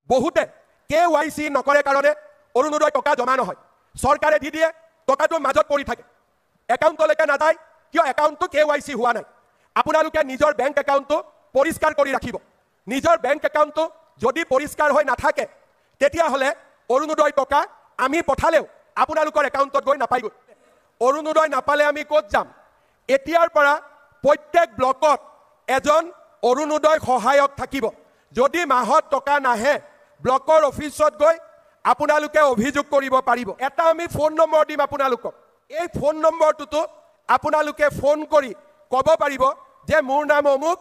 বহুতে KYC নকৰে কাৰণে অৰুণোদয় টকা জমা নহয় চৰকাৰে দি দিয়ে টকাটো মাজত পৰি থাকে একাউণ্টলৈকে নাযায় কিয় একাউণ্টটো KYC হোৱা নাই আপোনালোকে নিজৰ বেংক একাউণ্টটো পৰিষ্কাৰ কৰি ৰাখিব নিজৰ বেংক একাউণ্টটো যদি পৰিষ্কাৰ হৈ নাথাকে তেতিয়াহ'লে অৰুণোদয় টকা আমি পঠালেও আপোনালোকৰ একাউণ্টত গৈ নাপাইগৈ অৰুণোদয় নাপালে আমি ক'ত যাম এতিয়াৰ পৰা প্ৰত্যেক ব্লকত এজন অৰুণোদয় সহায়ক থাকিব যদি মাহত টকা নাহে ব্লকৰ অফিচত গৈ আপোনালোকে অভিযোগ কৰিব পাৰিব এটা আমি ফোন নম্বৰ দিম আপোনালোকক এই ফোন নম্বৰটোতো আপোনালোকে ফোন কৰি ক'ব পাৰিব যে মোৰ নাম অমুক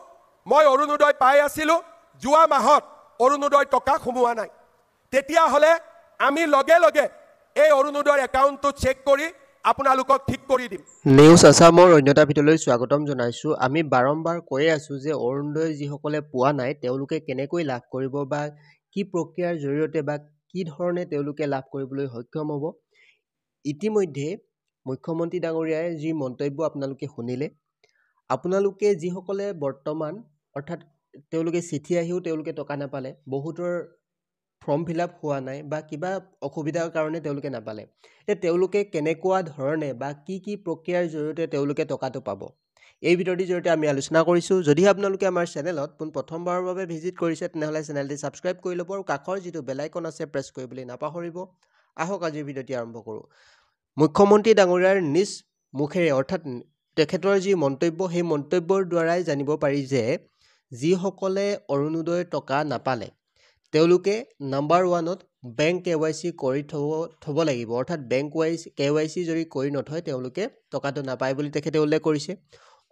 মই অৰুণোদয় পাই আছিলোঁ যোৱা মাহত অৰুণোদয় টকা সোমোৱা নাই তেতিয়াহ'লে আমি লগে লগে এই অৰুণোদয়ৰ একাউণ্টটো চেক কৰি আপোনালোকক ঠিক কৰি দিম নিউজ আসামৰ অন্যতা ভিতৰলৈ স্বাগতম জনাইছো আমি বাৰম্বাৰ কৈ আছো যে অৰুণোদয় যিসকলে পোৱা নাই তেওঁলোকে কেনেকৈ লাভ কৰিব বা কি প্ৰক্ৰিয়াৰ জৰিয়তে বা কি ধৰণে তেওঁলোকে লাভ কৰিবলৈ সক্ষম হ'ব ইতিমধ্যে মুখ্যমন্ত্ৰী ডাঙৰীয়াই যি মন্তব্য আপোনালোকে শুনিলে আপোনালোকে যিসকলে বৰ্তমান অৰ্থাৎ তেওঁলোকে চিঠি আহিও তেওঁলোকে টকা নাপালে বহুতৰ ফৰ্ম ফিল আপ হোৱা নাই বা কিবা অসুবিধাৰ কাৰণে তেওঁলোকে নাপালে তেওঁলোকে কেনেকুৱা ধৰণে বা কি প্ৰক্ৰিয়াৰ জৰিয়তে তেওঁলোকে টকাটো পাব এই ভিডিঅ'টিৰ জৰিয়তে আমি আলোচনা কৰিছোঁ যদি আপোনালোকে আমাৰ চেনেলত প্ৰথমবাৰৰ বাবে ভিজিট কৰিছে তেনেহ'লে চেনেলটি ছাবস্ক্ৰাইব কৰি ল'ব আৰু কাষৰ যিটো বেল আইকন আছে প্ৰেছ কৰিবলৈ নাপাহৰিব আহক আজিৰ ভিডিঅ'টি আৰম্ভ কৰোঁ মুখ্যমন্ত্ৰী ডাঙৰীয়াৰ নিজ মুখেৰে অৰ্থাৎ তেখেতৰ যি মন্তব্য সেই মন্তব্যৰ দ্বাৰাই জানিব পাৰি যে যিসকলে অৰুণোদয়ৰ টকা নাপালে তেওঁলোকে নাম্বাৰ 1ত বেংক KYC কৰি থব লাগিব অৰ্থাৎ বেংক KYC যদি কৰি নথয় তেওঁলোকে টকাটো নাপায় বুলি তেখেতে উল্লেখ কৰিছে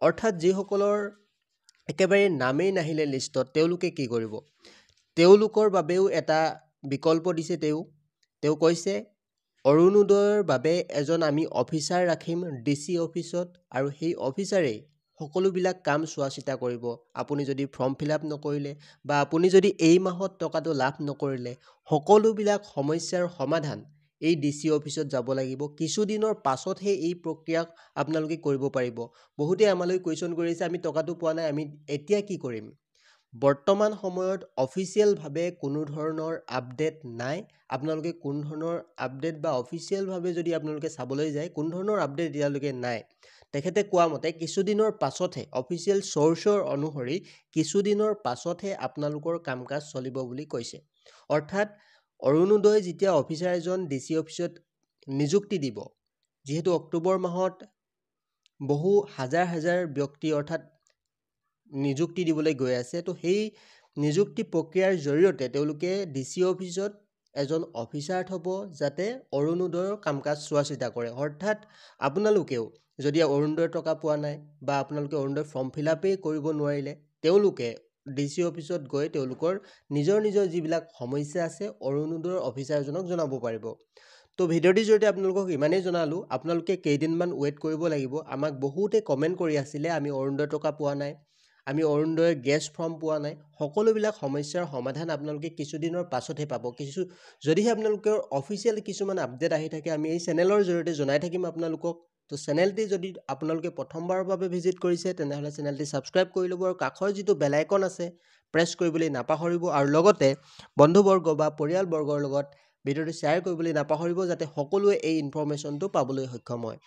অৰ্থাৎ যিসকলৰ একেবাৰে নামেই নাহিলে লিষ্টত তেওঁলোকে কি কৰিব তেওঁলোকৰ বাবেও এটা বিকল্প দিছে তেওঁ কৈছে অৰুণোদয়ৰ বাবে এজন আমি অফিচাৰ ৰাখিম DC অফিচত আৰু সেই অফিচাৰেই সকলোবিলাক কাম চোৱা চিতা কৰিব আপুনি যদি ফৰ্ম ফিল আপ নকৰিলে বা আপুনি যদি এই মাহত টকাটো লাভ নকৰিলে সকলোবিলাক সমস্যাৰ সমাধান এই DC অফিচত যাব লাগিব কিছুদিনৰ পাছতহে এই প্ৰক্ৰিয়া আপোনালোকে কৰিব পাৰিব বহুতে আমালৈ কোৱেশ্চন কৰিছে আমি টকাটো পোৱা নাই আমি এতিয়া কি কৰিম বৰ্তমান সময়ত অফিচিয়েল ভাবে কোনো ধৰণৰ আপডেট নাই আপোনালোকে কোন ধৰণৰ আপডেট বা অফিচিয়েল ভাবে যদি আপোনালোকে চাবলৈ যায় কোন ধৰণৰ আপডেট দিয়ালৈকে নাই তেখেতে কোৱা মতে কিছুদিনৰ পাছতহে অফিচিয়েল সোৰ্সৰ অনুসৰি কিছুদিনৰ পাছতহে আপোনালোকৰ কামকাজ চলিব বুলি কৈছে অৰ্থাৎ অৰুণোদয় যেতিয়া অফিচাৰ এজন DC অফিচত নিযুক্তি দিব যেহেতু অক্টোবৰ মাহত বহু হাজাৰ ব্যক্তি অৰ্থাৎ নিযুক্তি দিবলৈ গৈ আছে তো সেই নিযুক্তি প্ৰক্ৰিয়াৰ জৰিয়তে তেওঁলোকে DC অফিচত এজন অফিচাৰ থব যাতে অৰুণোদয়ৰ কামকাজ চোৱা চিতা কৰে অৰ্থাৎ আপোনালোকেও যদি অৰুণোদয়ৰ টকা পোৱা নাই বা আপোনালোকে অৰুণোদয় ফৰ্ম ফিল আপেই কৰিব নোৱাৰিলে তেওঁলোকে DC অফিচত গৈ তেওঁলোকৰ নিজৰ যিবিলাক সমস্যা আছে অৰুণোদয়ৰ অফিচাৰজনক জনাব পাৰিব তো ভিডিঅ'টিৰ জৰিয়তে আপোনালোকক ইমানেই জনালো আপোনালোকে কেইদিনমান ৱেইট কৰিব লাগিব আমাক বহুতে কমেন্ট কৰি আছিলে আমি অৰুণোদয় টকা পোৱা নাই আমি অৰুণোদয়ৰ গেছ ফৰ্ম পোৱা নাই সকলোবিলাক সমস্যাৰ সমাধান আপোনালোকে কিছুদিনৰ পাছতহে পাব যদিহে আপোনালোকৰ অফিচিয়েল কিছুমান আপডেট আহি থাকে আমি এই চেনেলৰ জৰিয়তে জনাই থাকিম আপোনালোকক তো চেনেলটি যদি আপোনালোকে প্ৰথমবাৰৰ বাবে ভিজিট কৰিছে তেনেহ'লে চেনেলটি ছাবস্ক্ৰাইব কৰি ল'ব আৰু কাষৰ যিটো বেল আইকন আছে প্ৰেছ কৰিবলৈ নাপাহৰিব আৰু লগতে বন্ধুবৰ্গ বা পৰিয়ালবৰ্গৰ লগত ভিডিঅ'টো শ্বেয়াৰ কৰিবলৈ নাপাহৰিব যাতে সকলোৱে এই ইনফৰমেশ্যনটো পাবলৈ সক্ষম হয়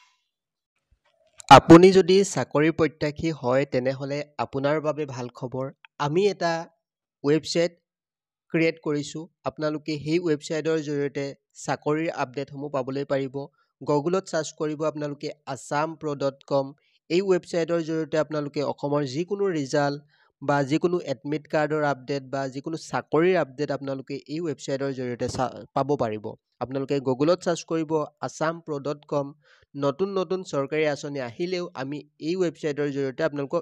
আপুনি যদি চাকৰি প্ৰত্যাশী হয় তেনেহ'লে আপোনাৰ বাবে ভাল খবৰ আমি এটা ৱেবছাইট ক্ৰিয়েট কৰিছোঁ আপোনালোকে সেই ৱেবছাইটৰ জৰিয়তে চাকৰিৰ আপডেটসমূহ পাবলৈ পাৰিব গুগলত সাৰ্চ কৰিব আপোনালোকে assampro.com এই ৱেবছাইটৰ জৰিয়তে আপোনালোকে অসমৰ যিকোনো ৰিজাল্ট বা যিকোনো এডমিট কাৰ্ডৰ আপডেট বা যিকোনো চাকৰিৰ আপডেট আপোনালোকে এই ৱেবছাইটৰ জৰিয়তে পাব পাৰিব আপোনালোকে গুগলত সাৰ্চ কৰিব assampro.com নতুন চৰকাৰী আঁচনি আহিলেও আমি এই ৱেবছাইটৰ জৰিয়তে আপোনালোকক